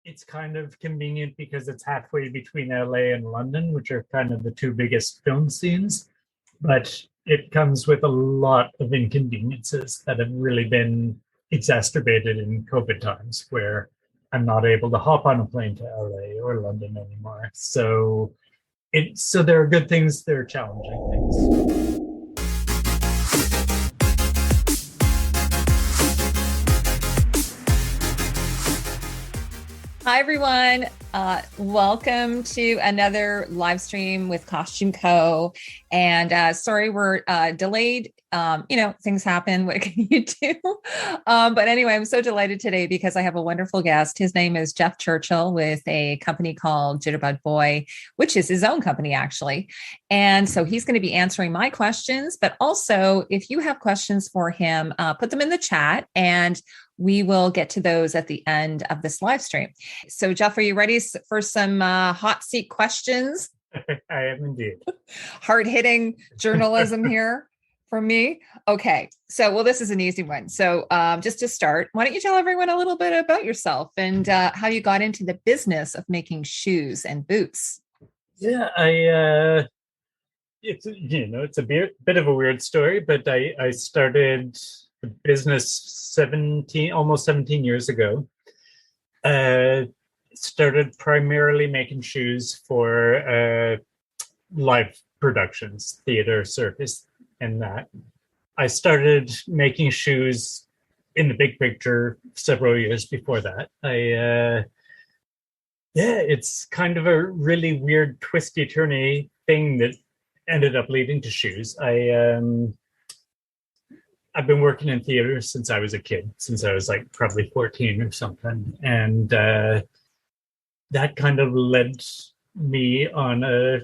It's kind of convenient because it's halfway between LA and London, which are kind of the two biggest film scenes. But it comes with a lot of inconveniences that have really been exacerbated in COVID times, where I'm not able to hop on a plane to LA or London anymore. So there are good things, there are challenging things. Hi, everyone. Welcome to another live stream with Costume Co. And sorry, we're delayed. Things happen. What can you do? But anyway, I'm so delighted today because I have a wonderful guest. His name is Jeff Churchill with a company called Jitterbug Boy, which is his own company, actually. And so he's going to be answering my questions. But also, if you have questions for him, put them in the chat and we will get to those at the end of this live stream. So, Jeff, are you ready for some hot seat questions? I am indeed. Hard-hitting journalism here from me. Okay. So, this is an easy one. So, just to start, why don't you tell everyone a little bit about yourself and how you got into the business of making shoes and boots? Yeah, it's a bit of a weird story, but I started the business almost 17 years ago. Started primarily making shoes for live productions, theater, circus, and that. I started making shoes in the big picture several years before that. It's kind of a really weird, twisty, turny thing that ended up leading to shoes. I've been working in theater since I was a kid, since I was like probably 14 or something. And that kind of led me on a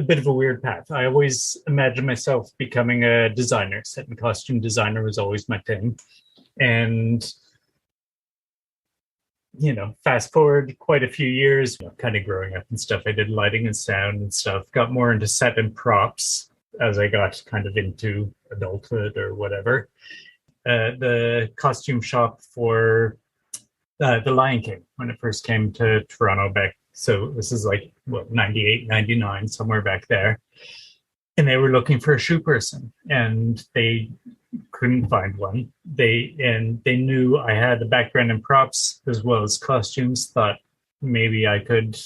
bit of a weird path. I always imagined myself becoming a designer. Set and costume designer was always my thing. And, fast forward quite a few years, kind of growing up and stuff. I did lighting and sound and stuff, got more into set and props as I got kind of into adulthood or whatever. The costume shop for The Lion King, when it first came to Toronto back. So this is like, 98, 99, somewhere back there. And they were looking for a shoe person and they couldn't find one. They knew I had a background in props as well as costumes, thought maybe I could,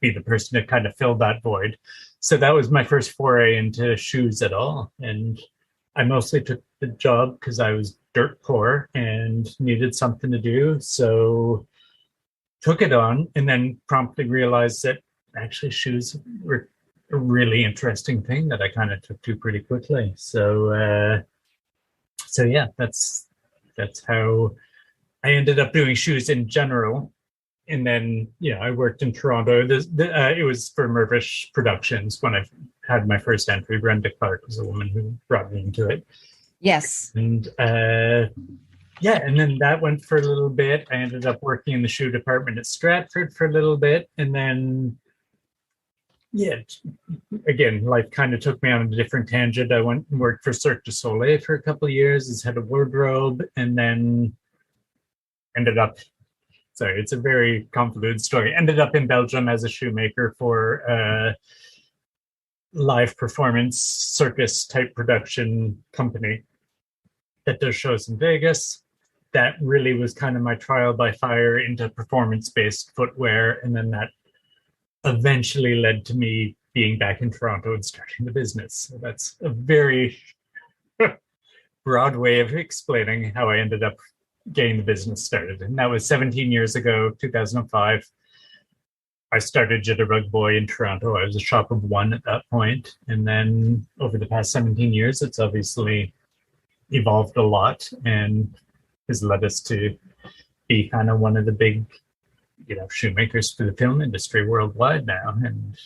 be the person to kind of fill that void. So that was my first foray into shoes at all. And I mostly took the job because I was dirt poor and needed something to do. So took it on and then promptly realized that actually shoes were a really interesting thing that I kind of took to pretty quickly. So yeah, that's how I ended up doing shoes in general. And then, I worked in Toronto. It was for Mervish Productions when I had my first entry. Brenda Clark was the woman who brought me into it. Yes. And and then that went for a little bit. I ended up working in the shoe department at Stratford for a little bit. And then, again, life kind of took me on a different tangent. I went and worked for Cirque du Soleil for a couple of years as head of wardrobe, and then ended up... Sorry, it's a very convoluted story. Ended up in Belgium as a shoemaker for a live performance circus type production company that does shows in Vegas. That really was kind of my trial by fire into performance-based footwear. And then that eventually led to me being back in Toronto and starting the business. So that's a very broad way of explaining how I ended up getting the business started. And that was 17 years ago, 2005. I started Jitterbug Boy in Toronto. I was a shop of one at that point. And then over the past 17 years, it's obviously evolved a lot and has led us to be kind of one of the big, shoemakers for the film industry worldwide now. And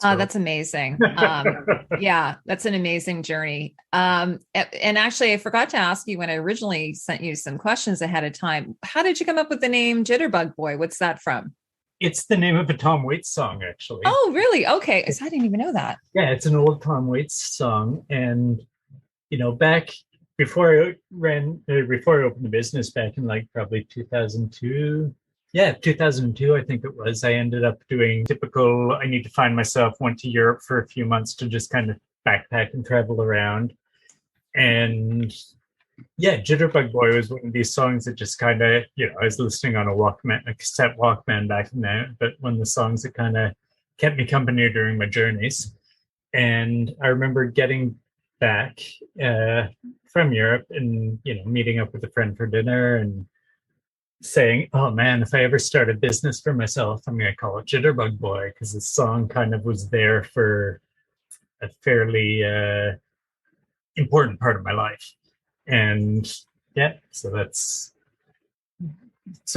that's amazing. Yeah, that's an amazing journey. And actually, I forgot to ask you when I originally sent you some questions ahead of time. How did you come up with the name Jitterbug Boy? What's that from? It's the name of a Tom Waits song, actually. Oh, really? Okay. So I didn't even know that. Yeah, it's an old Tom Waits song. And, back before I opened the business back in like probably 2002. Yeah, 2002, I think it was. I ended up doing typical, I need to find myself, went to Europe for a few months to just kind of backpack and travel around. And yeah, Jitterbug Boy was one of these songs that just kind of, I was listening on a cassette Walkman back then, but one of the songs that kind of kept me company during my journeys. And I remember getting back from Europe and, meeting up with a friend for dinner and saying, oh man, if I ever start a business for myself, I'm going to call it Jitterbug Boy, because the song kind of was there for a fairly important part of my life. And yeah, so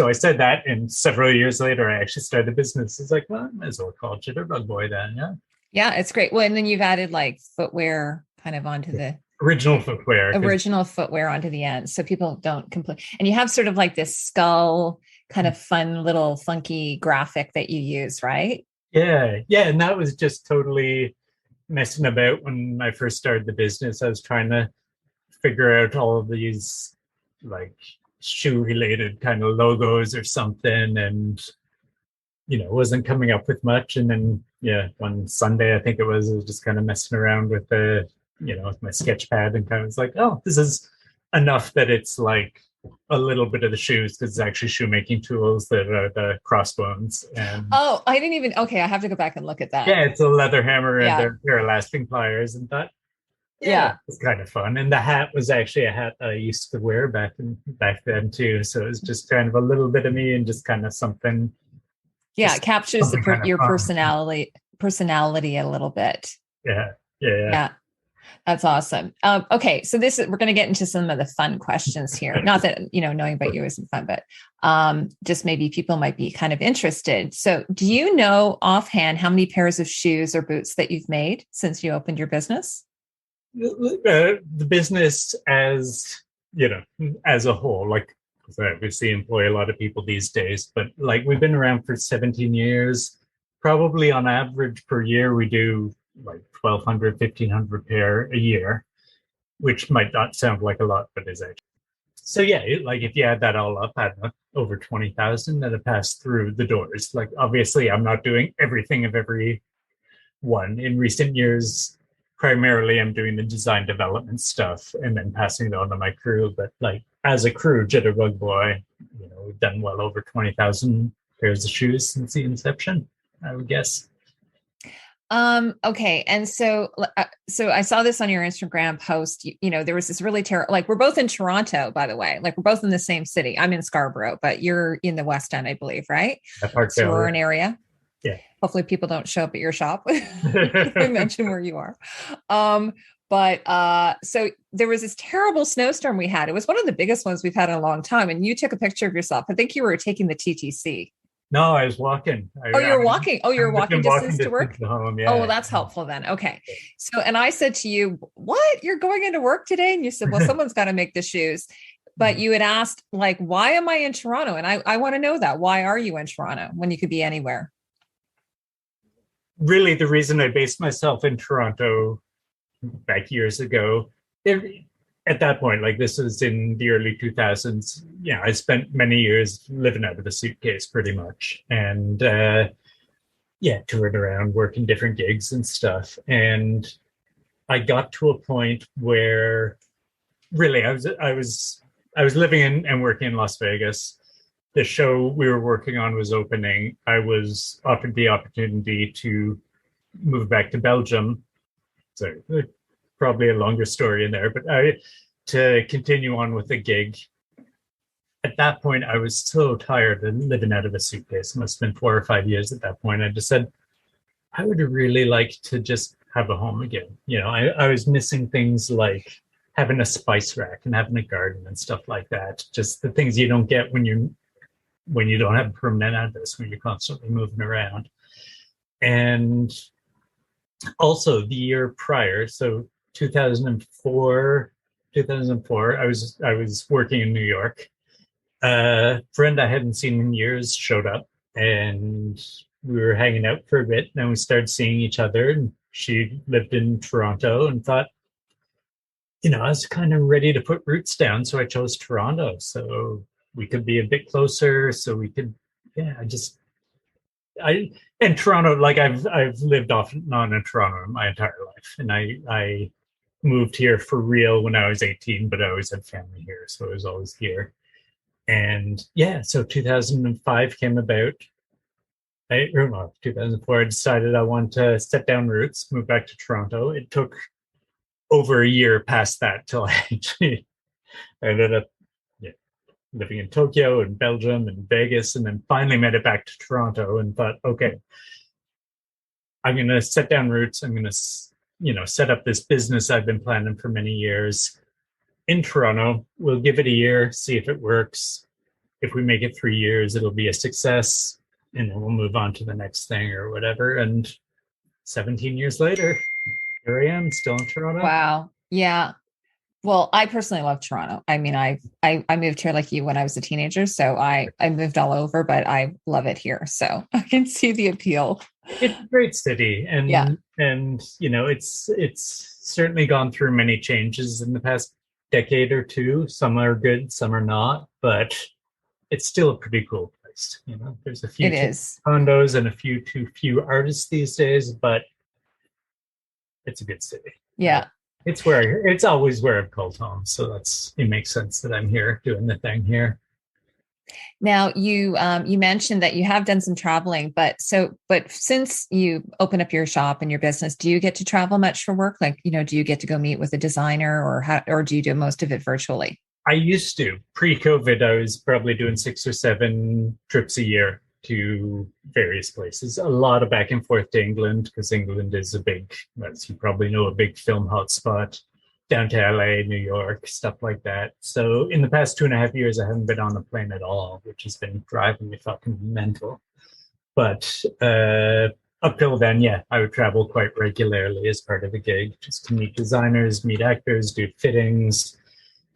I said that, and several years later, I actually started a business. It's like, well, I might as well call it Jitterbug Boy then, yeah. Yeah, it's great. Well, and then you've added like footwear kind of onto the original footwear onto the end, so people don't complain. And you have sort of like this skull kind of fun little funky graphic that you use, right? Yeah, and that was just totally messing about when I first started the business. I was trying to figure out all of these like shoe related kind of logos or something, and wasn't coming up with much. And then one Sunday, I think I was just kind of messing around with with my sketch pad, and kind of was like, oh, this is enough that it's like a little bit of the shoes, because it's actually shoemaking tools that are the crossbones. And I didn't even, okay, I have to go back and look at that. Yeah, it's a leather hammer and they're elastic pliers, and that it's kind of fun. And the hat was actually a hat I used to wear back then too, so it was just kind of a little bit of me and just kind of something. It captures your personality a little bit. Yeah. That's awesome. Okay, so we're going to get into some of the fun questions here. Not that knowing about you isn't fun, but just maybe people might be kind of interested. So, do you know offhand how many pairs of shoes or boots that you've made since you opened your business? The business as a whole, like, I obviously employ a lot of people these days, but like we've been around for 17 years. Probably on average per year, we do like 1,200, 1,500 pair a year, which might not sound like a lot, but is actually. So yeah, like if you add that all up, I don't know, over 20,000 that have passed through the doors. Like obviously I'm not doing everything of every one. In recent years, primarily I'm doing the design development stuff and then passing it on to my crew. But like as a crew, Jitterbug Boy, we've done well over 20,000 pairs of shoes since the inception, I would guess. Okay. And so I saw this on your Instagram post, there was this really terrible, like we're both in Toronto, by the way, like we're both in the same city. I'm in Scarborough, but you're in the West End, I believe, right? So we're an area. Yeah. Hopefully people don't show up at your shop. I mention where you are. But so there was this terrible snowstorm we had. It was one of the biggest ones we've had in a long time. And you took a picture of yourself. I think you were taking the TTC. No, I was walking. You're walking. Oh, you're walking distance to work? Home, yeah. Oh, well, that's helpful then. Okay. So, and I said to you, what? You're going into work today? And you said, well, someone's got to make the shoes. But you had asked, like, why am I in Toronto? And I want to know that. Why are you in Toronto when you could be anywhere? Really, the reason I based myself in Toronto back years ago, at that point, like this was in the early 2000s, I spent many years living out of a suitcase pretty much. And toured around, working different gigs and stuff. And I got to a point where really I was living in and working in Las Vegas. The show we were working on was opening. I was offered the opportunity to move back to Belgium. So probably a longer story in there, but to continue on with the gig. At that point, I was so tired of living out of a suitcase. It must have been 4 or 5 years at that point. I just said, I would really like to just have a home again. I was missing things like having a spice rack and having a garden and stuff like that. Just the things you don't get when you don't have a permanent address, when you're constantly moving around. And also the year prior, so 2004, I was working in New York. A friend I hadn't seen in years showed up, and we were hanging out for a bit, and then we started seeing each other, and she lived in Toronto, and thought, I was kind of ready to put roots down. So I chose Toronto. So we could be a bit closer. So we could, yeah, I, and Toronto, like I've lived off and on in Toronto my entire life. And I moved here for real when I was 18, but I always had family here. So I was always here. And yeah, so 2005 came about. 2004, I decided I wanted to set down roots, move back to Toronto. It took over a year past that till I actually ended up, yeah, living in Tokyo and Belgium and Vegas, and then finally made it back to Toronto and thought, okay, I'm going to set down roots. I'm going to, set up this business I've been planning for many years in Toronto. We'll give it a year, see if it works. If we make it 3 years, it'll be a success, and then we'll move on to the next thing or whatever. And 17 years later, here I am, still in Toronto. Wow. Yeah. Well, I personally love Toronto. I mean, I moved here like you when I was a teenager, so I moved all over, but I love it here. So I can see the appeal. It's a great city, and Yeah. it's certainly gone through many changes in the past decade or two. Some are good, some are not, but it's still a pretty cool place. There's a few It is. condos and a few too few artists these days, but it's a good city. Yeah. It's always where I've called home. So it makes sense that I'm here doing the thing here. Now you mentioned that you have done some traveling, but since you open up your shop and your business, do you get to travel much for work? Like, do you get to go meet with a designer, or do you do most of it virtually? I used to. Pre-COVID, I was probably doing 6 or 7 trips a year to various places. A lot of back and forth to England, because England is as you probably know, a big film hotspot. Down to LA, New York, stuff like that. So in the past 2.5 years, I haven't been on a plane at all, which has been driving me fucking mental. But up till then, yeah, I would travel quite regularly as part of the gig, just to meet designers, meet actors, do fittings,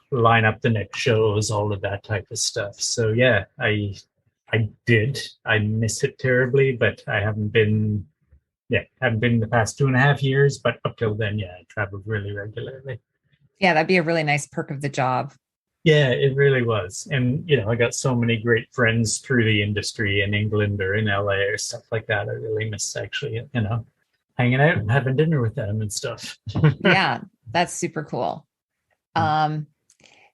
line up the next shows, all of that type of stuff. So yeah, I did. I miss it terribly, but I haven't been the past 2.5 years, but up till then, yeah, I traveled really regularly. Yeah, that'd be a really nice perk of the job. Yeah, it really was. And, I got so many great friends through the industry in England or in LA or stuff like that. I really miss actually, hanging out and having dinner with them and stuff. Yeah, that's super cool.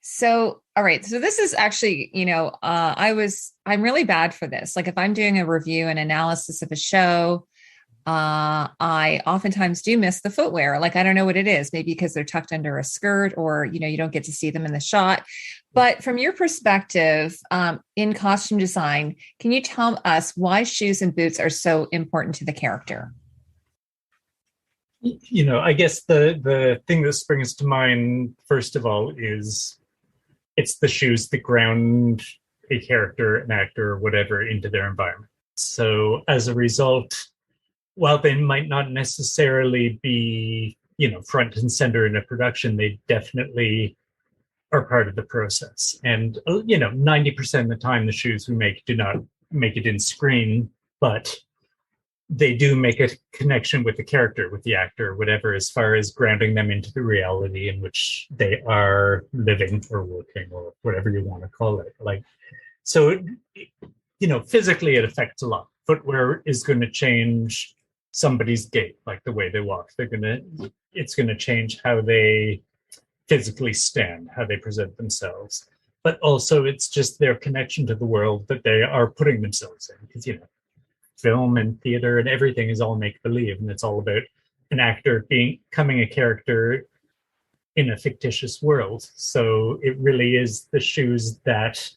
So, all right. So this is actually, I'm really bad for this. Like if I'm doing a review and analysis of a show, I oftentimes do miss the footwear. Like, I don't know what it is, maybe because they're tucked under a skirt, or, you don't get to see them in the shot. But from your perspective, in costume design, can you tell us why shoes and boots are so important to the character? I guess the thing that springs to mind, first of all, is it's the shoes that ground a character, an actor, or whatever into their environment. So as a result, while they might not necessarily be, front and center in a production, they definitely are part of the process. And, 90% of the time, the shoes we make do not make it in screen, but they do make a connection with the character, with the actor, whatever, as far as grounding them into the reality in which they are living or working, or whatever you want to call it. Like, so, physically it affects a lot. Footwear is going to change somebody's gait, like the way they walk. It's going to change how they physically stand, how they present themselves. But also it's just their connection to the world that they are putting themselves in. Because, film and theater and everything is all make-believe, and it's all about an actor becoming a character in a fictitious world. So it really is the shoes that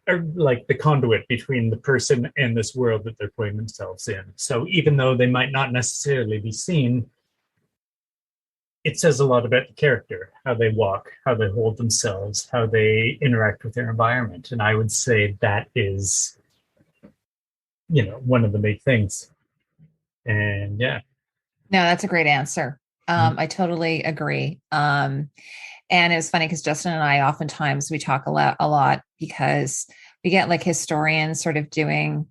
are like the conduit between the person and this world that they're putting themselves in. So even though they might not necessarily be seen, it says a lot about the character, how they walk, how they hold themselves, how they interact with their environment. And I would say that is, one of the big things. And yeah. No, that's a great answer. I totally agree. And it was funny because Justin and I oftentimes we talk a lot because we get like historians sort of doing,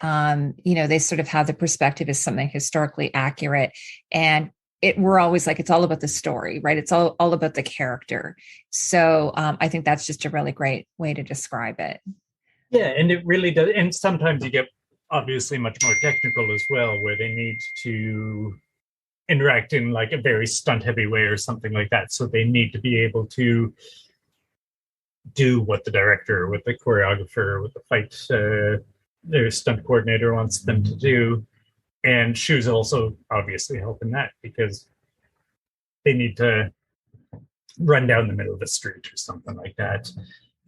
they sort of have the perspective as something historically accurate. And we're always like, it's all about the story, right? It's all about the character. So I think that's just a really great way to describe it. Yeah, and it really does. And sometimes you get obviously much more technical as well, where they need to interact in like a very stunt heavy way or something like that. So they need to be able to do what the director, what the choreographer, what the fight, their stunt coordinator wants them to do. And shoes also obviously help in that because they need to run down the middle of the street or something like that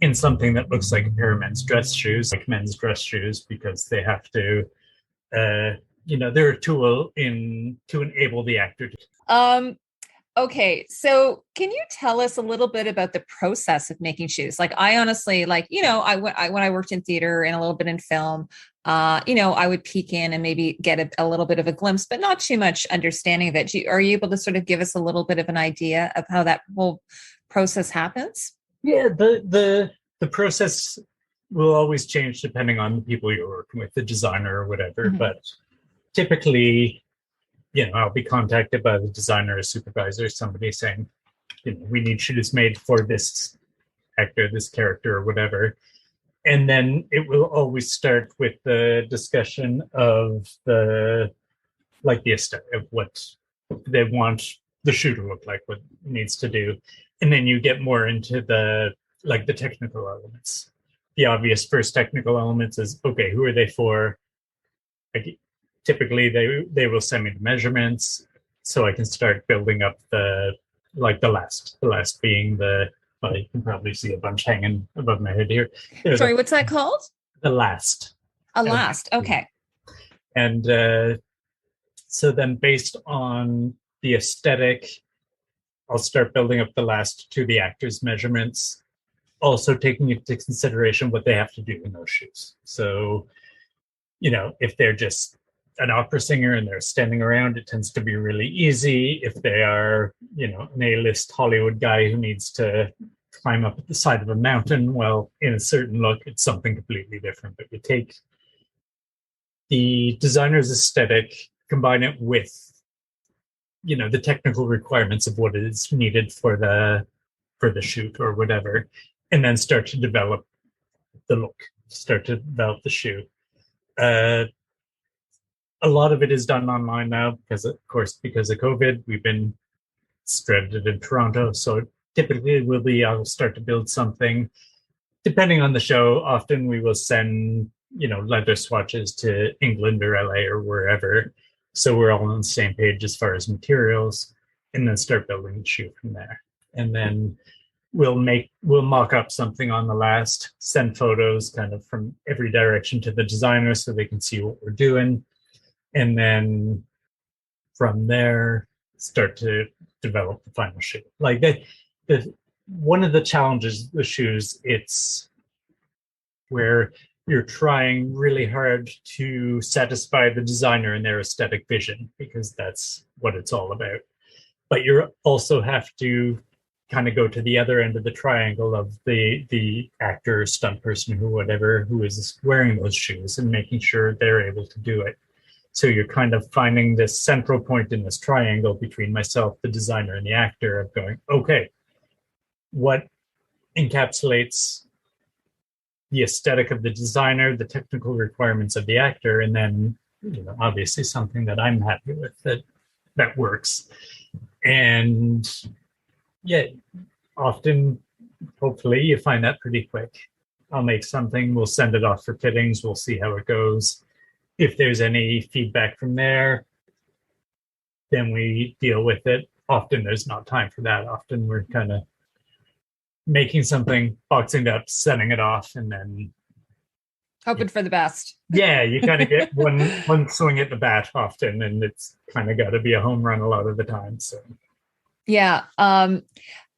in something that looks like a pair of men's dress shoes, like men's dress shoes, because they have to, they're a tool to enable the actor to. Okay. So can you tell us a little bit about the process of making shoes? Like, I honestly, like, when I worked in theater and a little bit in film, I would peek in and maybe get a little bit of a glimpse, but not too much understanding of it. Are you able to sort of give us a little bit of an idea of how that whole process happens? Yeah, the process will always change depending on the people you're working with, the designer or whatever. Mm-hmm. But typically, I'll be contacted by the designer or supervisor, somebody saying, we need shoes made for this actor, this character, or whatever. And then it will always start with the discussion of the aesthetic of what they want the shoe to look like, what it needs to do. And then you get more into the technical elements. The obvious first technical elements is, okay, who are they for? Typically they will send me the measurements so I can start building up the last being you can probably see a bunch hanging above my head here. Sorry, what's that called? The last. A last. Okay. And so then based on the aesthetic, I'll start building up the last to the actor's measurements, also taking into consideration what they have to do in those shoes. So, if they're just an opera singer and they're standing around, it tends to be really easy. If they are, an A-list Hollywood guy who needs to climb up at the side of a mountain, well, in a certain look, it's something completely different. But you take the designer's aesthetic, combine it with, the technical requirements of what is needed for the shoot or whatever, and then start to develop the look, start to develop the shoe. A lot of it is done online now because of COVID, we've been stranded in Toronto. So typically I'll start to build something. Depending on the show, often we will send, leather swatches to England or LA or wherever. So we're all on the same page as far as materials, and then start building the shoe from there. And then we'll mock up something on the last, send photos kind of from every direction to the designer so they can see what we're doing. And then from there, start to develop the final shoe. Like one of the challenges with shoes, it's where you're trying really hard to satisfy the designer and their aesthetic vision, because that's what it's all about. But you also have to kind of go to the other end of the triangle of the actor, stunt person, who is wearing those shoes, and making sure they're able to do it. So you're kind of finding this central point in this triangle between myself, the designer, and the actor of going, okay, what encapsulates the aesthetic of the designer, the technical requirements of the actor, and then, obviously something that I'm happy with that works. And yeah, often, hopefully, you find that pretty quick. I'll make something, we'll send it off for fittings, we'll see how it goes. If there's any feedback from there, then we deal with it. Often there's not time for that. Often we're kind of making something, boxing it up, sending it off, and then hoping for the best. Yeah, you kind of get one swing at the bat often, and it's kind of got to be a home run a lot of the time. So yeah. And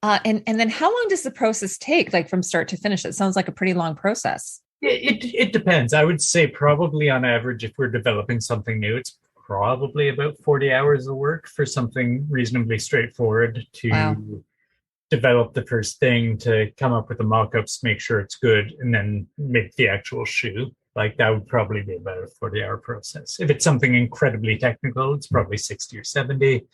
then how long does the process take, like from start to finish? It sounds like a pretty long process. It depends. I would say probably on average, if we're developing something new, it's probably about 40 hours of work for something reasonably straightforward to develop the first thing, to come up with the mock-ups, make sure it's good, and then make the actual shoe. Like that would probably be about a 40-hour process. If it's something incredibly technical, it's probably 60 or 70.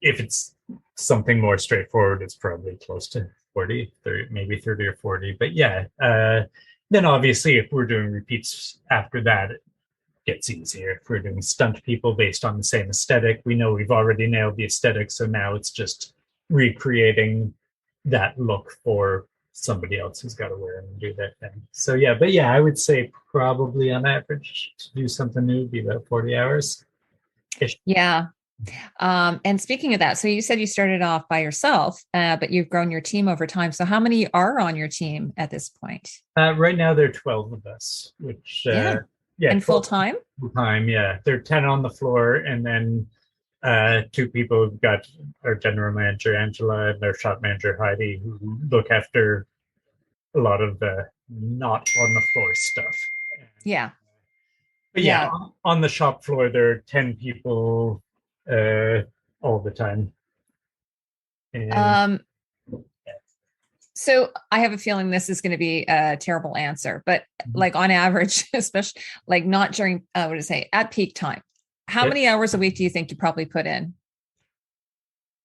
if it's something more straightforward, it's probably close to 40, 30, maybe 30 or 40. But yeah, then obviously if we're doing repeats after that, it gets easier. If we're doing stunt people based on the same aesthetic, we know we've already nailed the aesthetic. So now it's just recreating that look for somebody else who's got to wear and do that thing. So yeah, but yeah, I would say probably on average to do something new would be about 40 hours. Yeah. And speaking of that, so you said you started off by yourself, but you've grown your team over time. So how many are on your team at this point? Right now there are 12 of us, which yeah, and full time? Full time, yeah. There are 10 on the floor, and then two people have got our general manager Angela and our shop manager Heidi, who look after a lot of the not on the floor stuff. Yeah. But yeah, on the shop floor there are 10 people all the time. And, so I have a feeling this is going to be a terrible answer, but like on average, especially like not during, at peak time, how many hours a week do you think you probably put in?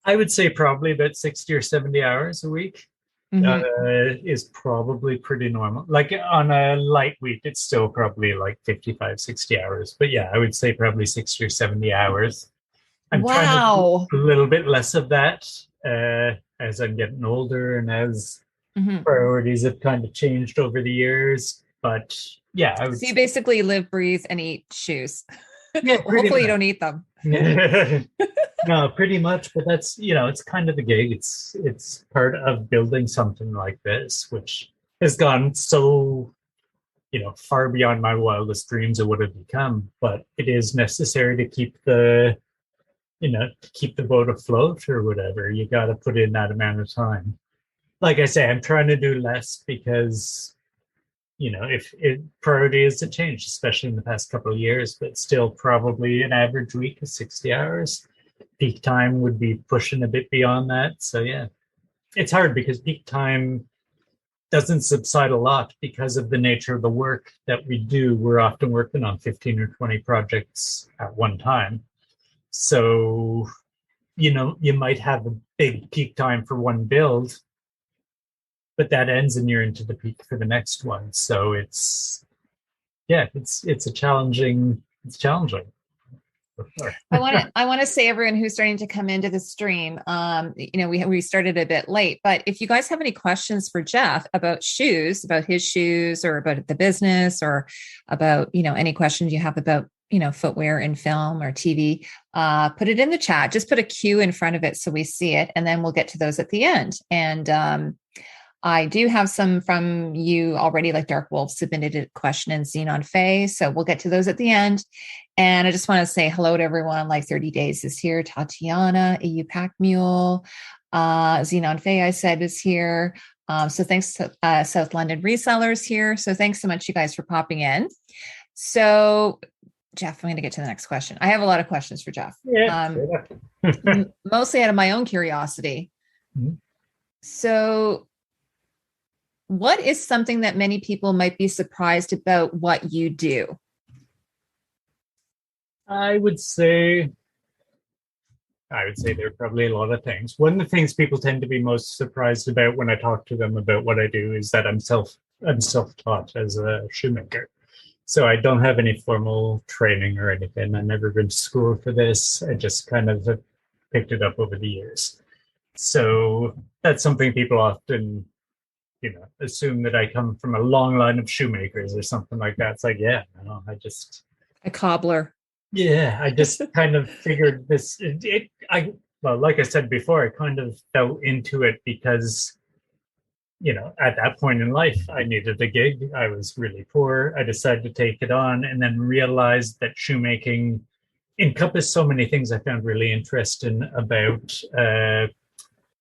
I would say probably about 60 or 70 hours a week. Is probably pretty normal. Like on a light week, it's still probably like 55, 60 hours. But yeah, I would say probably 60 or 70 hours. I'm trying to do a little bit less of that as I'm getting older and as priorities have kind of changed over the years. But yeah, I would. So you basically live, breathe, and eat shoes. Yeah, hopefully you don't eat them. No, pretty much. But that's, it's kind of the gig. It's part of building something like this, which has gone so, far beyond my wildest dreams of what it become. But it is necessary to keep the boat afloat or whatever. You got to put in that amount of time. Like I say, I'm trying to do less because, if priority is to change, especially in the past couple of years, but still probably an average week is 60 hours. Peak time would be pushing a bit beyond that. So yeah, it's hard because peak time doesn't subside a lot because of the nature of the work that we do. We're often working on 15 or 20 projects at one time. So, you might have a big peak time for one build, but that ends and you're into the peak for the next one. So it's challenging. I want to say everyone who's starting to come into the stream, we started a bit late, but if you guys have any questions for Jeff about shoes, about his shoes or about the business or about, any questions you have about, footwear in film or TV, put it in the chat, just put a Q in front of it so we see it. And then we'll get to those at the end. And, I do have some from you already, like Dark Wolf submitted a question and Xenon Faye. So we'll get to those at the end. And I just want to say hello to everyone. Like 30 Days is here. Tatiana, EU Pack Mule, Xenon Faye, I said, is here. So thanks to South London Resellers here. So thanks so much, you guys, for popping in. So Jeff, I'm going to get to the next question. I have a lot of questions for Jeff. Yeah. Mostly out of my own curiosity. Mm-hmm. So what is something that many people might be surprised about what you do? I would say there are probably a lot of things. One of the things people tend to be most surprised about when I talk to them about what I do is that I'm self-taught as a shoemaker. So I don't have any formal training or anything. I've never been to school for this. I just kind of have picked it up over the years. So that's something people often assume that I come from a long line of shoemakers or something like that. It's like, yeah, no, a cobbler. Yeah, I just kind of figured this. Like I said before, I kind of fell into it because, at that point in life, I needed a gig. I was really poor. I decided to take it on and then realized that shoemaking encompassed so many things I found really interesting about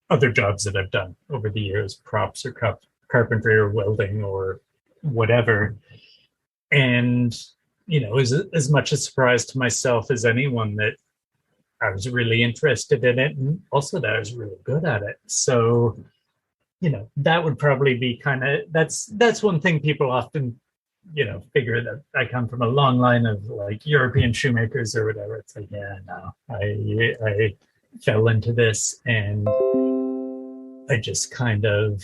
other jobs that I've done over the years, props or carpentry or welding or whatever. And, as much a surprise to myself as anyone that I was really interested in it and also that I was really good at it. So, that would probably be that's one thing people often, figure that I come from a long line of like European shoemakers or whatever. It's like, yeah, no, fell into this, and I just kind of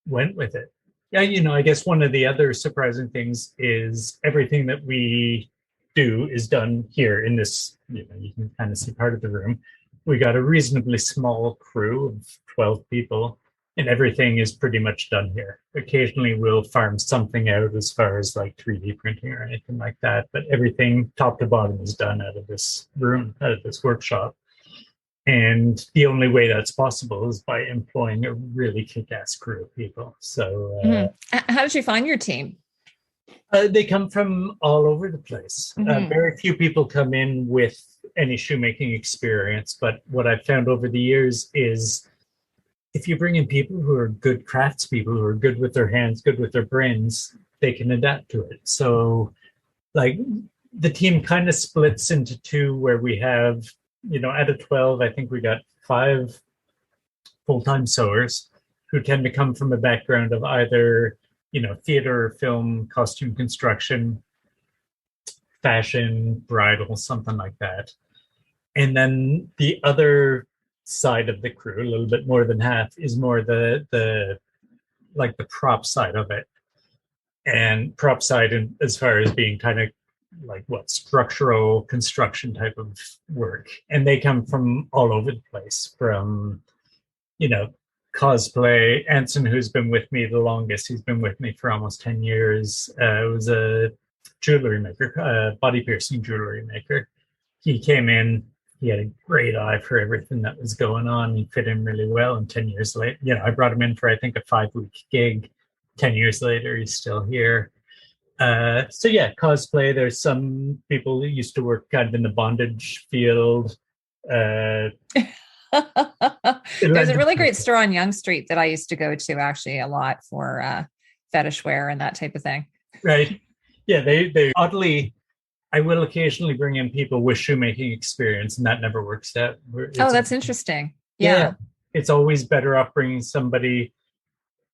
went with it. Yeah, I guess one of the other surprising things is everything that we do is done here in this, you can kind of see part of the room. We got a reasonably small crew of 12 people, and everything is pretty much done here. Occasionally we'll farm something out as far as like 3D printing or anything like that, but everything top to bottom is done out of this room, out of this workshop. And the only way that's possible is by employing a really kick-ass crew of people. So how did you find your team? They come from all over the place. Very few people come in with any shoemaking experience, but what I've found over the years is if you bring in people who are good craftspeople, who are good with their hands, good with their brains, they can adapt to it. So like the team kind of splits into two, where we have, out of 12, I think we got 5 full-time sewers who tend to come from a background of either, theater, film, costume construction, fashion, bridal, something like that. And then the other side of the crew, a little bit more than half, is more the prop side of it. And prop side, as far as being kind of like structural construction type of work. And they come from all over the place, from, cosplay. Anson, who's been with me the longest, he's been with me for almost 10 years, was a jewelry maker, body piercing jewelry maker. He came in, he had a great eye for everything that was going on. He fit in really well. And 10 years later, I brought him in for, I think, a 5-week gig. 10 years later, he's still here. So yeah, cosplay. There's some people who used to work kind of in the bondage field. There's a really great store on Yonge Street that I used to go to actually a lot for fetish wear and that type of thing. Right. Yeah, they oddly, I will occasionally bring in people with shoemaking experience, and that never works out. That's interesting. Yeah. It's always better off bringing somebody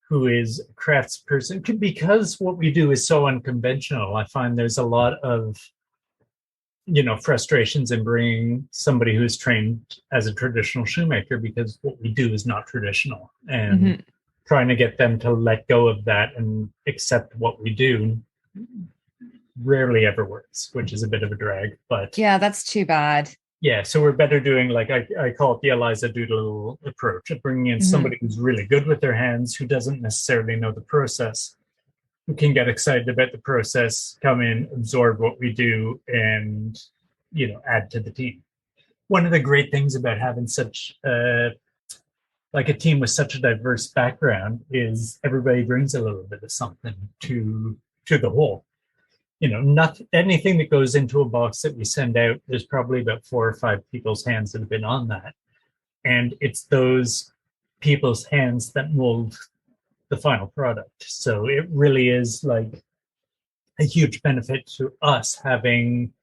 who is a craftsperson, because what we do is so unconventional. I find there's a lot of, frustrations in bringing somebody who's trained as a traditional shoemaker, because what we do is not traditional, and trying to get them to let go of that and accept what we do rarely ever works, which is a bit of a drag. But yeah, that's too bad. Yeah, so we're better doing, like, I call it the Eliza Doodle approach, of bringing in somebody who's really good with their hands, who doesn't necessarily know the process, who can get excited about the process, come in, absorb what we do, and, add to the team. One of the great things about having such, a team with such a diverse background is everybody brings a little bit of something to the whole. Not anything that goes into a box that we send out, there's probably about 4 or 5 people's hands that have been on that. And it's those people's hands that mold the final product. So it really is like a huge benefit to us having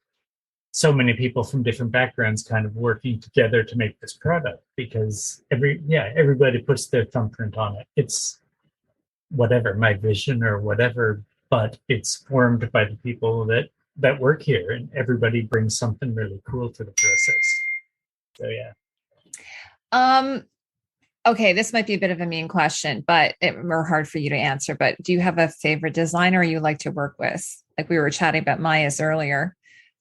so many people from different backgrounds kind of working together to make this product, because everybody puts their thumbprint on it. It's whatever, my vision or whatever, but it's formed by the people that work here, and everybody brings something really cool to the process. So yeah. Okay, this might be a bit of a mean question, but or hard for you to answer. But do you have a favorite designer you like to work with? Like we were chatting about Maya's earlier.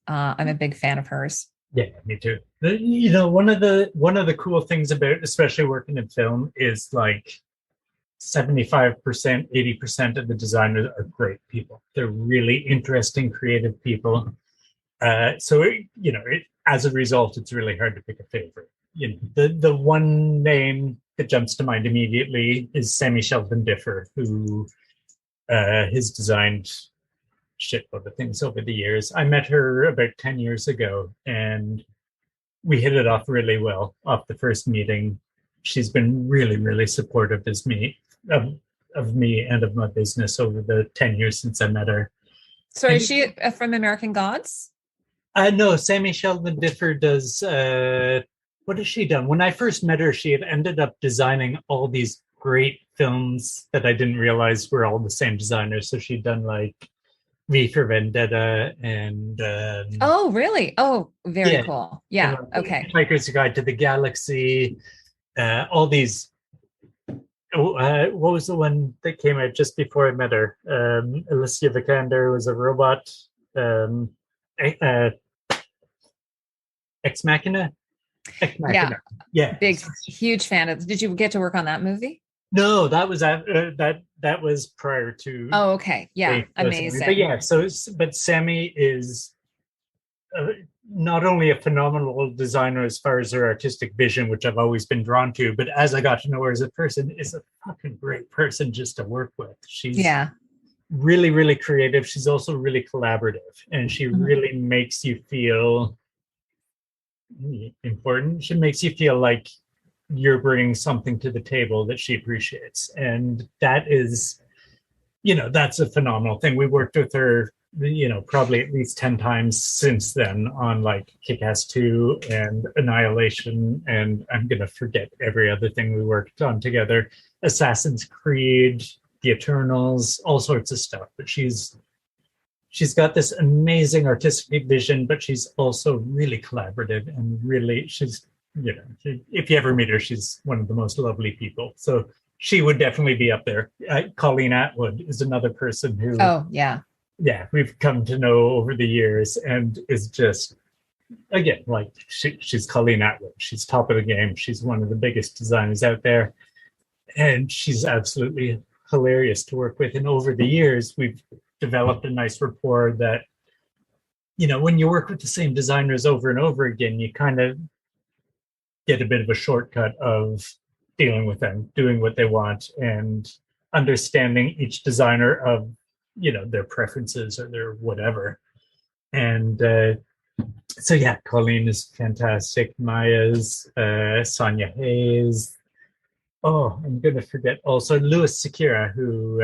I'm a big fan of hers. Yeah, me too. One of the cool things about, especially working in film, is like 75%, 80% of the designers are great people. They're really interesting, creative people. So as a result, it's really hard to pick a favorite. The one name that jumps to mind immediately is Sammy Sheldon Differ, who has designed shitload of things over the years. I met her about 10 years ago, and we hit it off really well off the first meeting. She's been really, really supportive of me and of my business over the 10 years since I met her. So is she from American Gods? No, Sammy Sheldon Differ does, what has she done? When I first met her, she had ended up designing all these great films that I didn't realize were all the same designers. So she'd done like V for Vendetta and Oh, really? Oh, very yeah, cool. and Yeah. like Okay. Hiker's Guide to the Galaxy. All these. Oh, what was the one that came out just before I met her? Alicia Vikander was a robot. Um, uh, Ex Machina. Ex Yeah. Machina. Yeah. Big, huge fan of. Did you get to work on that movie? No, that was that was prior to Oh, okay. Yeah. Sammy. But Amazing. yeah, but Sammy is uh, not only a phenomenal designer as far as her artistic vision, which I've always been drawn to, but as I got to know her as a person, is a fucking great person just to work with. She's Yeah. really, really creative. She's also really collaborative, and she Mhm. really makes you feel important. She makes you feel like you're bringing something to the table that she appreciates, and that is, that's a phenomenal thing. We worked with her, probably at least 10 times since then on like Kick-Ass 2 and Annihilation, and I'm gonna forget every other thing we worked on together. Assassin's Creed, The Eternals, all sorts of stuff. But she's got this amazing artistic vision, but she's also really collaborative and really if you ever meet her, she's one of the most lovely people. So she would definitely be up there. Colleen Atwood is another person who, Oh, yeah. yeah, we've come to know over the years and is just, again, like she's Colleen Atwood. She's top of the game. She's one of the biggest designers out there. And she's absolutely hilarious to work with. And over the years, we've developed a nice rapport that, when you work with the same designers over and over again, you kind of get a bit of a shortcut of dealing with them, doing what they want, and understanding each designer of, their preferences or their whatever. And so yeah, Colleen is fantastic. Maya's, Sonia Hayes. Oh, I'm gonna forget also Louis Sekira, who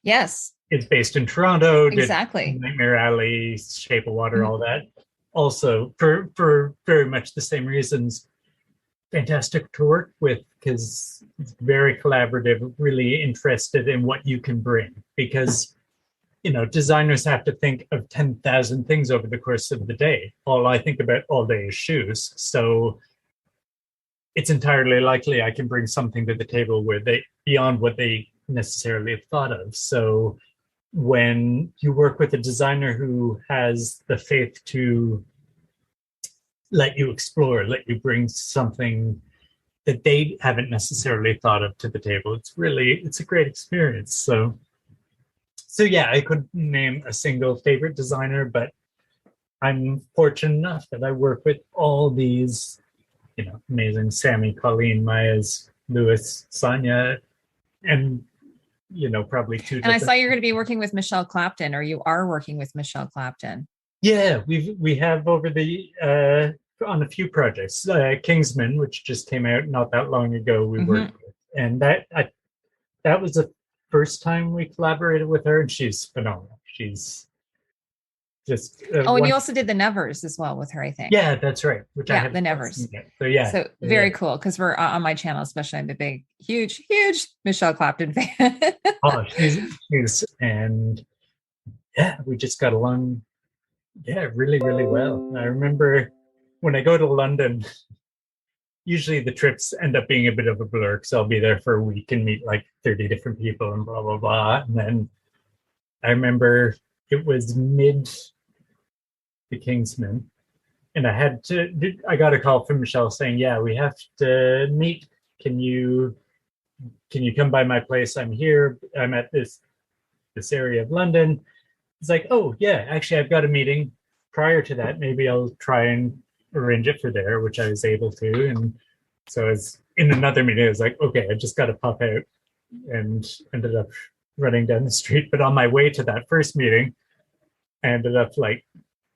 Yes, is based in Toronto, did exactly. Nightmare Alley, Shape of Water, Mhm. all that. Also, for very much the same reasons, fantastic to work with because it's very collaborative, really interested in what you can bring. Because designers have to think of 10,000 things over the course of the day. All I think about all day is shoes. So it's entirely likely I can bring something to the table where they beyond what they necessarily have thought of. So when you work with a designer who has the faith to let you explore, let you bring something that they haven't necessarily thought of to the table, it's a great experience. So yeah, I couldn't name a single favorite designer, but I'm fortunate enough that I work with all these, amazing Sammy, Colleen, Myers, Lewis, Sonia, and probably two And I saw different. you're going to be working with Michelle Clapton, or you are working with Michelle Clapton. Yeah, we have over the on a few projects. Kingsman, which just came out not that long ago, we worked with, and that was the first time we collaborated with her, and she's phenomenal. She's just Oh, and one. you also did the Nevers as well with her, I think. Yeah, that's right. Which I Yeah, haven't the seen Nevers. yet. So yeah, So yeah. very cool because we're on my channel, especially I'm a big, huge, huge Michelle Clapton fan. Oh, she's and yeah, we just got along. Yeah, really, really well. I remember when I go to London, usually the trips end up being a bit of a blur because I'll be there for a week and meet like 30 different people and blah, blah, blah. And then I remember it was mid the Kingsman, and I got a call from Michelle saying, yeah, we have to meet. Can you come by my place? I'm here. I'm at this area of London. It's like, oh yeah, actually I've got a meeting prior to that. Maybe I'll try and arrange it for there, which I was able to. And so I was in another meeting. I was like, okay, I just got to pop out, and ended up running down the street. But on my way to that first meeting, I ended up like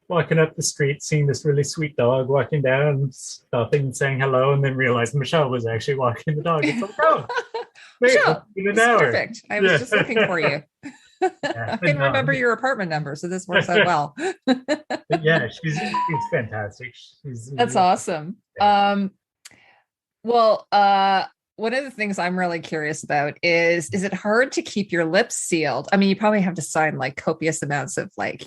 walking up the street, seeing this really sweet dog walking down, stopping and saying hello, and then realized Michelle was actually walking the dog. It's like, oh, wait, Michelle, in an this is hour. perfect. I was Yeah. just looking for you. Yeah, I couldn't remember your apartment number, so this works out well. But yeah, she's fantastic. That's awesome. Yeah. Well, one of the things I'm really curious about is it hard to keep your lips sealed? I mean, you probably have to sign like copious amounts of like,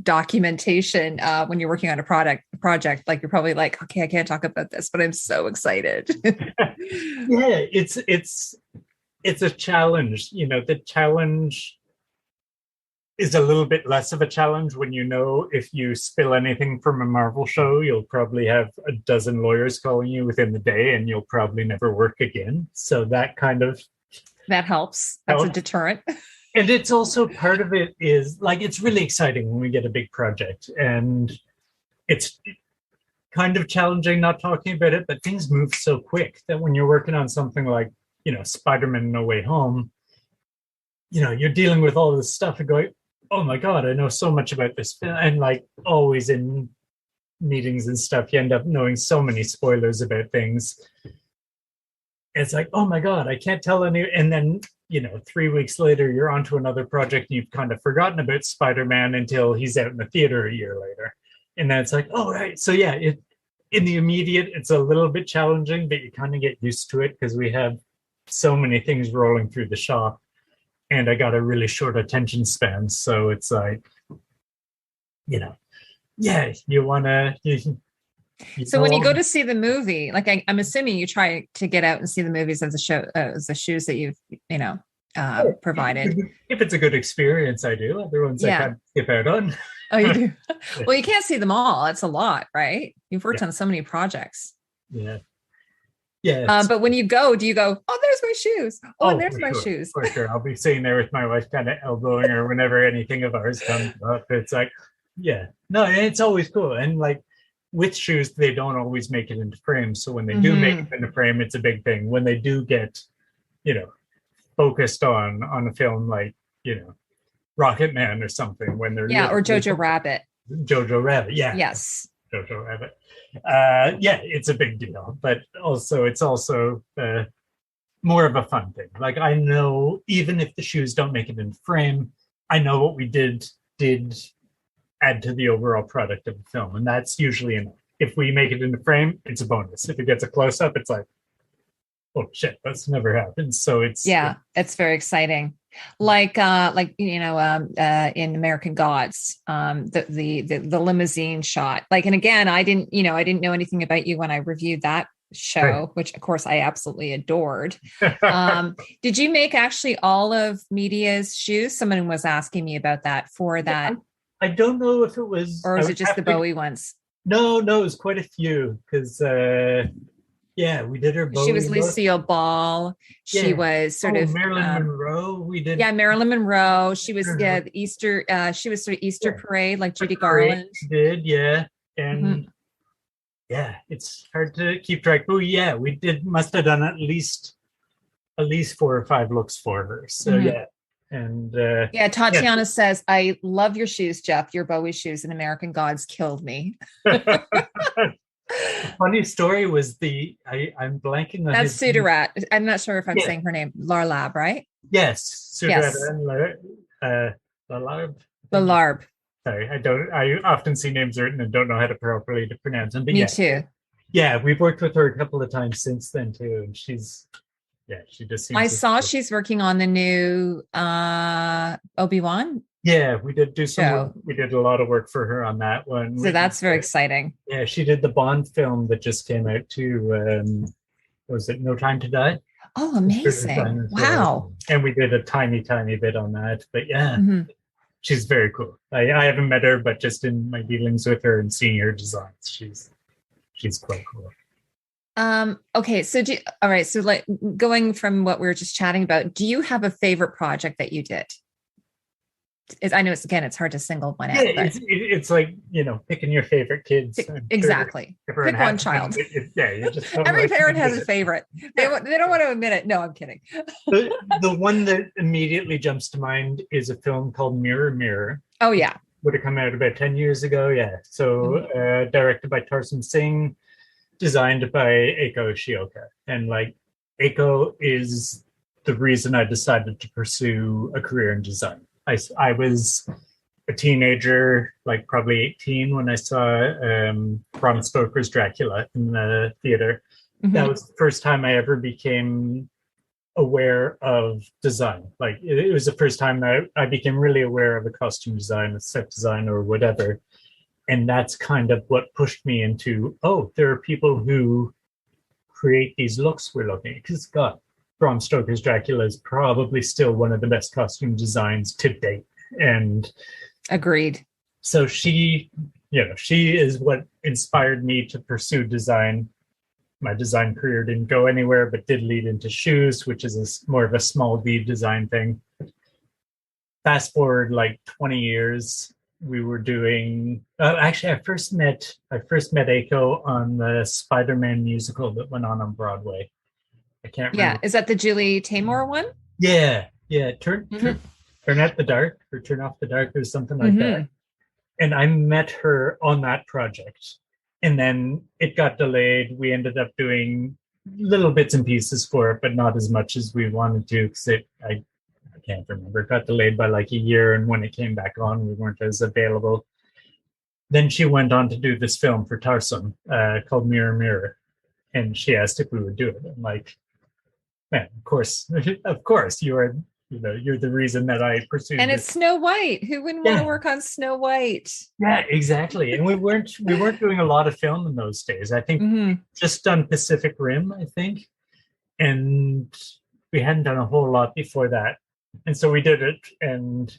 documentation when you're working on a project. Like you're probably like, okay, I can't talk about this, but I'm so excited. Yeah, it's a challenge. The challenge is a little bit less of a challenge when if you spill anything from a Marvel show, you'll probably have a dozen lawyers calling you within the day and you'll probably never work again. So that kind of that helps. That's a deterrent. And it's also part of it is like, it's really exciting when we get a big project, and it's kind of challenging not talking about it, but things move so quick that when you're working on something like, Spider-Man No Way Home, you're dealing with all this stuff and going, oh my God, I know so much about this. And like always in meetings and stuff, you end up knowing so many spoilers about things. It's like, oh my God, I can't tell any. And then, 3 weeks later, you're onto another project and you've kind of forgotten about Spider-Man until he's out in the theater a year later. And then it's like, oh, right. So yeah, in the immediate, it's a little bit challenging, but you kind of get used to it because we have so many things rolling through the shop. And I got a really short attention span. So it's like, yeah, you want to. So when you go to see the movie, like I'm assuming you try to get out and see the movies of the show, the shoes that you've, provided. If it's a good experience, I do. Other ones I can't skip out on. Oh, you do? Well, you can't see them all. That's a lot, right? You've worked on so many projects. Yeah. Yeah. But when you go, do you go, oh, there's my shoes. Oh, and there's my shoes. For sure. I'll be sitting there with my wife kind of elbowing her whenever anything of ours comes up. It's like, yeah. No, it's always cool. And like with shoes, they don't always make it into frames. So when they do make it into frame, it's a big thing. When they do get, focused on a film like, Rocket Man or something, when they're or Jojo Rabbit. Jojo Rabbit, yeah. Yes. Jojo Rabbit. It's a big deal, but also it's also more of a fun thing. Like I know even if the shoes don't make it in frame, I know what we did add to the overall product of the film, and that's usually enough. If we make it in the frame, it's a bonus. If it gets a close up, it's like, oh shit, that's never happened. So it's very exciting. Like in American Gods, the limousine shot. Like, and again, I didn't know anything about you when I reviewed that show, right, which of course I absolutely adored. Did you make actually all of Media's shoes? Someone was asking me about that for that. I don't know if it was, or was it just the Bowie ones? No, it was quite a few because. We did her Bowie. She was Lucille Ball. She was sort of Marilyn Monroe. We did. Yeah, Marilyn Monroe. She was Easter. She was sort of Easter parade, like Judy Garland. She did, yeah, and it's hard to keep track. But we must have done at least 4 or 5 looks for her. So and Tatiana says, "I love your shoes, Jeff. Your Bowie shoes in American Gods killed me." Funny story was I'm blanking on that's Sudarat. I'm not sure if I'm saying her name. Larlab, right? Yes, Sudarat and Larb. Sorry, I often see names written and don't know how to properly pronounce them. But Me too. Yeah, we've worked with her a couple of times since then too, and she just seems. I saw she's working on the new Obi-Wan. Yeah, we did do some work. We did a lot of work for her on that one. So that's very exciting. Yeah, she did the Bond film that just came out too. Was it No Time to Die? Oh, amazing. Wow. And we did a tiny bit on that. But she's very cool. I haven't met her, but just in my dealings with her and seeing her designs, she's quite cool. Okay, so so like going from what we were just chatting about, do you have a favorite project that you did? I know it's hard to single one out. It's like, picking your favorite kids. Exactly. Sure pick one child. You just every parent has a favorite. They don't want to admit it. No, I'm kidding. The one that immediately jumps to mind is a film called Mirror Mirror. Oh yeah, would have come out about 10 years ago. Yeah. So directed by Tarsum Singh, designed by Eiko Shioka, and like Eiko is the reason I decided to pursue a career in design. I was a teenager, like probably 18, when I saw Bram Stoker's Dracula in the theater. that was the first time I ever became aware of design. Like it was the first time that I became really aware of a costume design, a set design, or whatever. And that's kind of what pushed me into, oh, there are people who create these looks we're looking at. Because God, Bram Stoker's Dracula is probably still one of the best costume designs to date. And agreed. So she is what inspired me to pursue design. My design career didn't go anywhere, but did lead into shoes, which is more of a small D design thing. Fast forward like 20 years, we were doing. Actually, I first met Aiko on the Spider-Man musical that went on Broadway. I can't remember. Yeah, is that the Julie Taymor one? Yeah. Turn out the dark or turn off the dark or something like that. And I met her on that project. And then it got delayed. We ended up doing little bits and pieces for it, but not as much as we wanted to, because I can't remember. It got delayed by like a year, and when it came back on, we weren't as available. Then she went on to do this film for Tarsum called Mirror Mirror, and she asked if we would do it. I'm like, man, of course, you're the reason that I pursued. And it's Snow White. Who wouldn't want to work on Snow White? Yeah, exactly. And we weren't doing a lot of film in those days. I think just done Pacific Rim, I think. And we hadn't done a whole lot before that. And so we did it and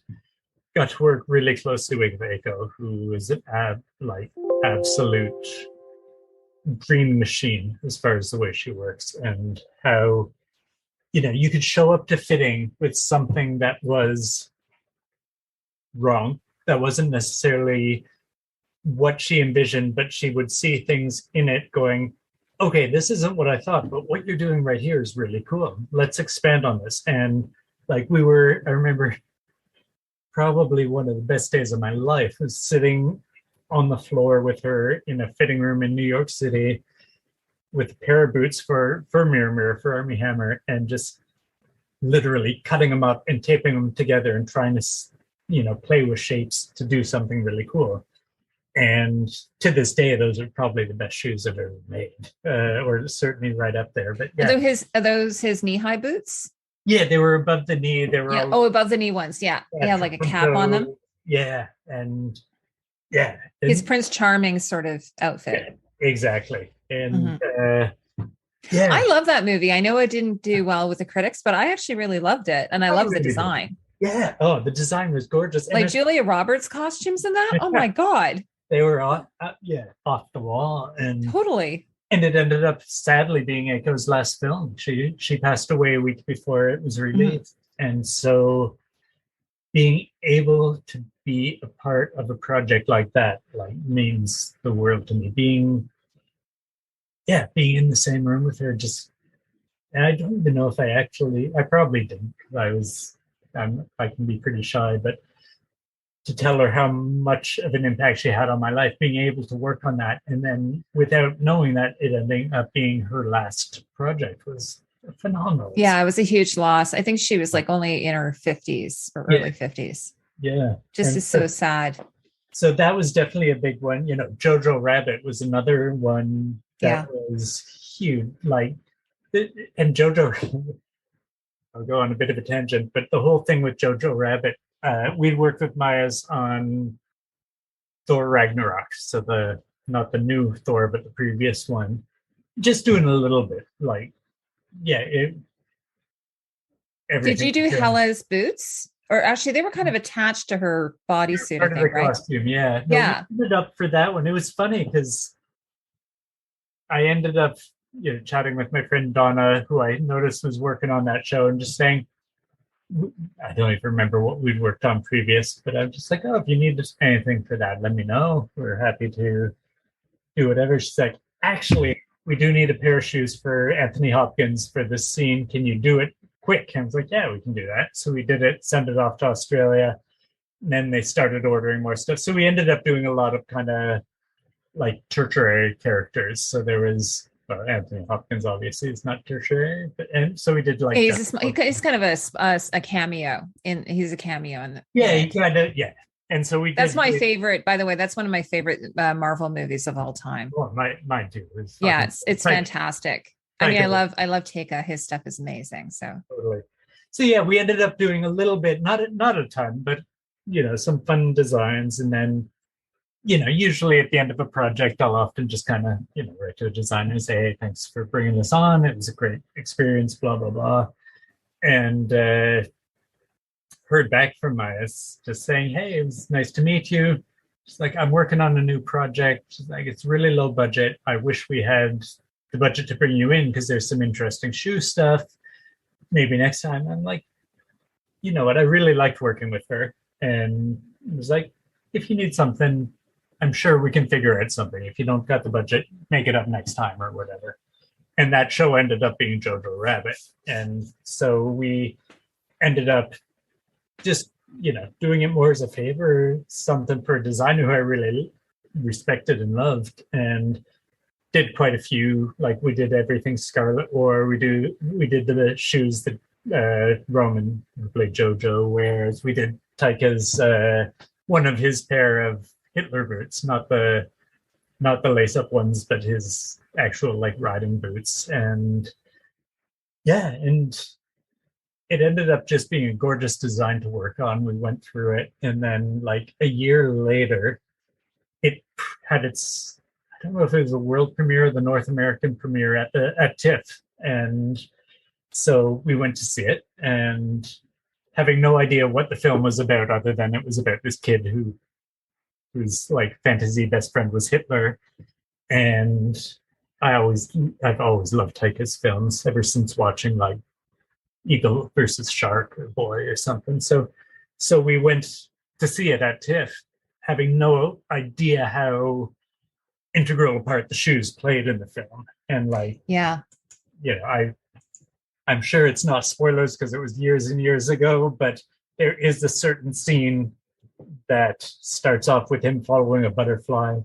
got to work really closely with Aiko, who is an absolute dream machine as far as the way she works and how you could show up to fitting with something that was wrong, that wasn't necessarily what she envisioned, but she would see things in it going, okay, this isn't what I thought, but what you're doing right here is really cool. Let's expand on this. And like I remember probably one of the best days of my life was sitting on the floor with her in a fitting room in New York City with a pair of boots for Mirror Mirror, for Armie Hammer, and just literally cutting them up and taping them together and trying to, play with shapes to do something really cool. And to this day, those are probably the best shoes I've ever made, or certainly right up there. But yeah. Are those his knee-high boots? Yeah, they were above the knee. They were above the knee ones. Yeah, like a cap on them. Yeah, and his Prince Charming sort of outfit. Yeah, exactly. And I love that movie. I know it didn't do well with the critics, but I actually really loved it, and I love the design. Yeah. Oh, the design was gorgeous. Like Julia Roberts' costumes in that. Oh my God. They were off the wall, and totally. And it ended up sadly being Aiko's last film. She passed away a week before it was released, and so being able to be a part of a project like that means the world to me. Being in the same room with her, and I don't even know if I probably didn't. I can be pretty shy, but to tell her how much of an impact she had on my life, being able to work on that, and then without knowing that it ending up being her last project was phenomenal. Yeah, it was a huge loss. I think she was like only in her 50s or early 50s. Yeah. Is so sad. So that was definitely a big one. Jojo Rabbit was another one that was huge. And Jojo, I'll go on a bit of a tangent, but the whole thing with Jojo Rabbit, we'd worked with Myers on Thor Ragnarok. So not the new Thor, but the previous one. Just doing a little bit. Did you do Hela's boots? Or actually, they were kind of attached to her bodysuit, I think, right? Costume, yeah. No, yeah. We ended up for that one. It was funny because I ended up chatting with my friend Donna, who I noticed was working on that show, and just saying, I don't even remember what we'd worked on previous, but I'm just like, oh, if you need anything for that, let me know. We're happy to do whatever. She's like, actually, we do need a pair of shoes for Anthony Hopkins for this scene. Can you do it quick? And I was like, yeah, we can do that. So we did it, sent it off to Australia. And then they started ordering more stuff. So we ended up doing a lot of kind of tertiary characters. So there was Anthony Hopkins, obviously, is not tertiary, and so we did he's kind of a cameo. He's a cameo in the he kind of And so we That's did. my favorite, by the way. That's one of my favorite Marvel movies of all time. Well, mine too. Yeah, it's fantastic. I mean, I love Taika. His stuff is amazing. So totally. So yeah, we ended up doing a little bit, not a ton, but some fun designs. And then usually at the end of a project, I'll often just kind of write to a designer and say, hey, thanks for bringing this on. It was a great experience. Blah blah blah. And heard back from Maya just saying, hey, it was nice to meet you. She's like, I'm working on a new project. She's like, it's really low budget. I wish we had the budget to bring you in because there's some interesting shoe stuff. Maybe next time. I'm like, you know what? I really liked working with her. And it was like, if you need something, I'm sure we can figure out something. If you don't got the budget, make it up next time or whatever. And that show ended up being Jojo Rabbit. And so we ended up just, doing it more as a favor, something for a designer who I really respected and loved. And did quite a few, like we did everything Scarlet, or we did the shoes that Roman, who played Jojo, wears. We did Taika's one of his pair of Hitler boots, not the lace-up ones, but his actual like riding boots. And yeah, and it ended up just being a gorgeous design to work on. We went through it, and then like a year later, it had its, I don't know if it was a world premiere or the North American premiere at TIFF. And so we went to see it, and having no idea what the film was about, other than it was about this kid whose like fantasy best friend was Hitler. And I've always loved Taika's films ever since watching like Eagle versus Shark or Boy or something. So we went to see it at TIFF, having no idea how integral part the shoes played in the film. And like, yeah, I'm sure it's not spoilers because it was years and years ago, but there is a certain scene that starts off with him following a butterfly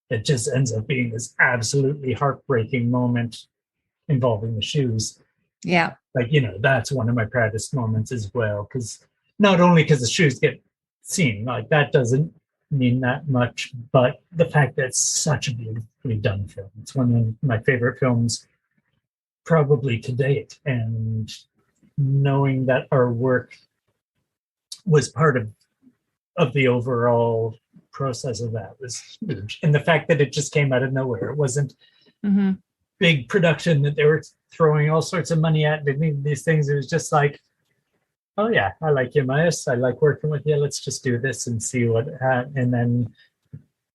that just ends up being this absolutely heartbreaking moment involving the shoes. Yeah. Like, that's one of my proudest moments as well, because not only because the shoes get seen, like that doesn't mean that much, but the fact that it's such a beautifully done film. It's one of my favorite films probably to date, and knowing that our work was part of the overall process of that was huge. And the fact that it just came out of nowhere, it wasn't big production that they were throwing all sorts of money at these things. It was just like, oh yeah, I like you, Myers. I like working with you. Let's just do this and see what. And then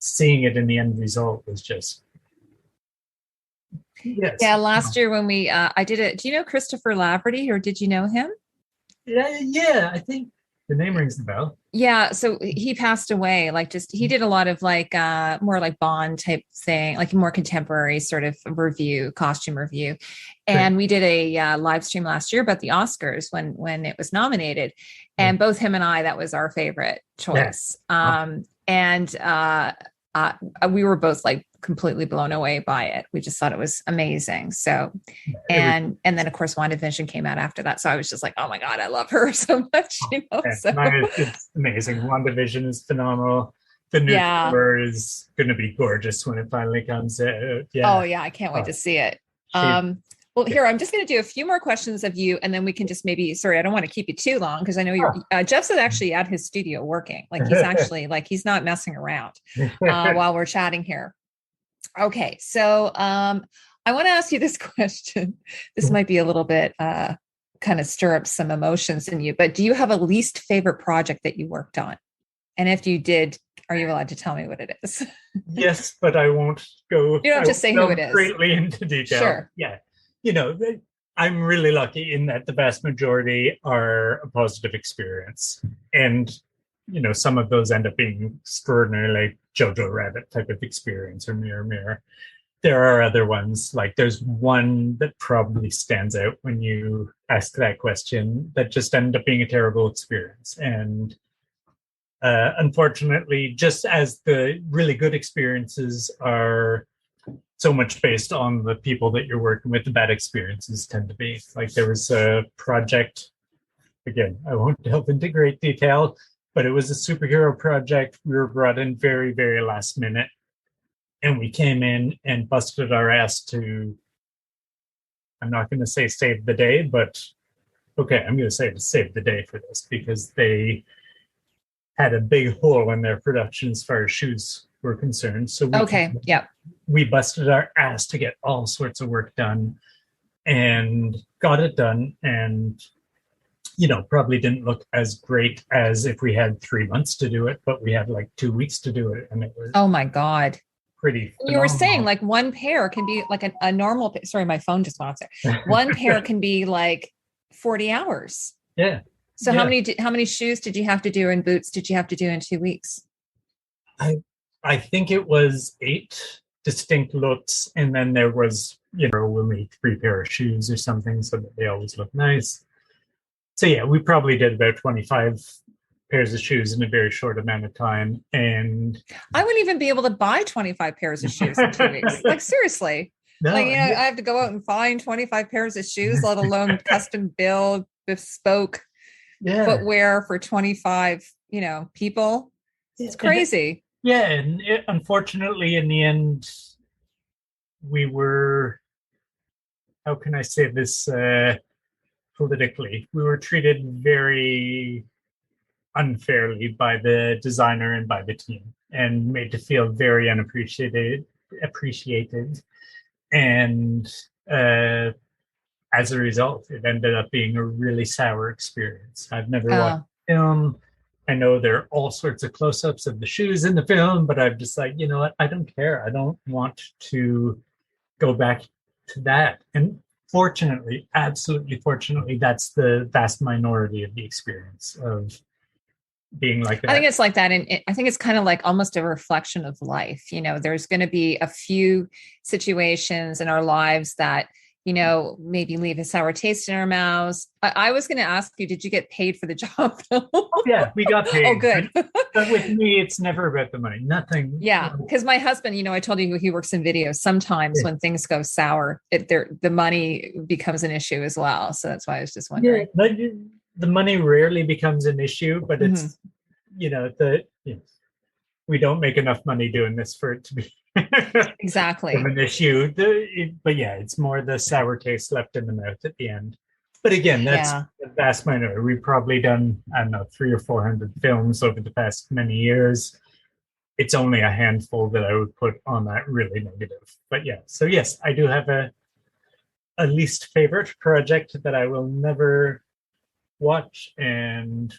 seeing it in the end result was just. Yes. Yeah. Last year when I did it. Do you know Christopher Laverty, or did you know him? Yeah. I think the name rings the bell. Yeah. So he passed away. He did a lot of more like Bond type thing, like more contemporary sort of costume review. And we did a live stream last year about the Oscars when it was nominated, and both him and I, that was our favorite choice. Yeah. We were both like completely blown away by it. We just thought it was amazing. So, and then of course WandaVision came out after that. So I was just like, oh my God, I love her so much. So. It's amazing. WandaVision is phenomenal. The new cover is going to be gorgeous when it finally comes out. Yeah. Oh yeah. I can't wait to see it. Well, here, I'm just going to do a few more questions of you, and then we can just I don't want to keep you too long because I know you're, Jeff's actually at his studio working. Like he's actually, he's not messing around while we're chatting here. Okay. So I want to ask you this question. This might be a little bit kind of stir up some emotions in you, but do you have a least favorite project that you worked on? And if you did, are you allowed to tell me what it is? Yes, but I won't go. You don't have to say who it is. Greatly into detail. Sure. Yeah. I'm really lucky in that the vast majority are a positive experience. And, some of those end up being extraordinarily Jojo Rabbit type of experience or Mirror Mirror. There are other ones, like there's one that probably stands out when you ask that question that just ended up being a terrible experience. And unfortunately, just as the really good experiences are so much based on the people that you're working with, the bad experiences tend to be. Like there was a project, again, I won't delve into great detail, but it was a superhero project. We were brought in very, very last minute, and we came in and busted our ass to, I'm not going to say save the day, but okay, I'm going to say to save the day for this, because they had a big hole in their production as far as shoes were concerned. So we busted our ass to get all sorts of work done and got it done. And, you know, probably didn't look as great as if we had 3 months to do it, but we had like 2 weeks to do it. And it was, oh my God, pretty phenomenal. You were saying like one pair can be like a normal, sorry, my phone just went off there. One pair can be like 40 hours. Yeah. So how many shoes did you have to do, and boots did you have to do in 2 weeks? I think it was 8 distinct looks, and then there was, you know, we'll make 3 pair of shoes or something so that they always look nice. So yeah, we probably did about 25 pairs of shoes in a very short amount of time. And I wouldn't even be able to buy 25 pairs of shoes in 2 weeks. Like seriously. No, like, you know, I have to go out and find 25 pairs of shoes, let alone custom build, bespoke footwear for 25, you know, people. It's crazy. Yeah, and unfortunately, in the end, we were, how can I say this politically? We were treated very unfairly by the designer and by the team, and made to feel very appreciated. And as a result, it ended up being a really sour experience. I've never watched film. I know there are all sorts of close-ups of the shoes in the film, but I'm just like, you know what? I don't care. I don't want to go back to that. And fortunately, absolutely fortunately, that's the vast minority of the experience of being like that. I think it's like that. And I think it's kind of like almost a reflection of life. You know, there's going to be a few situations in our lives that, you know, maybe leave a sour taste in our mouths. I was going to ask you, did you get paid for the job? Yeah, we got paid. Oh, good. But with me, it's never about the money. Nothing. Yeah, because my husband, you know, I told you he works in video. Sometimes when things go sour, the money becomes an issue as well. So that's why I was just wondering. Yeah, the money rarely becomes an issue, but it's, you know, we don't make enough money doing this for it to be exactly an issue. But yeah, it's more the sour taste left in the mouth at the end. But again, that's the vast minority. We've probably done, I don't know, 300 or 400 films over the past many years. It's only a handful that I would put on that really negative. But yeah, so yes, I do have a least favorite project that I will never watch. And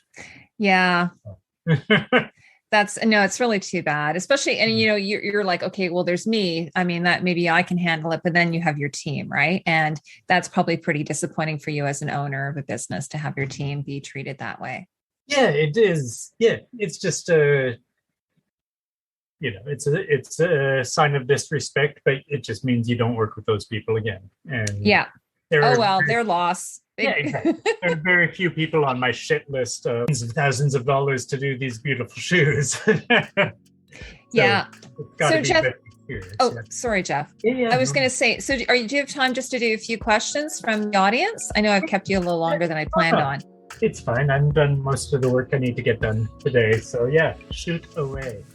it's really too bad, especially, and you know, you're like, okay, well, there's me. I mean, that maybe I can handle it, but then you have your team, right? And that's probably pretty disappointing for you as an owner of a business to have your team be treated that way. Yeah, it is. Yeah, it's just it's a sign of disrespect, but it just means you don't work with those people again. And their loss. Yeah, exactly. There are very few people on my shit list of thousands of dollars to do these beautiful shoes. So Jeff, sorry, Jeff. I was going to say, so do you have time just to do a few questions from the audience? I know I've kept you a little longer than I planned on. It's fine. I've done most of the work I need to get done today. So yeah, shoot away.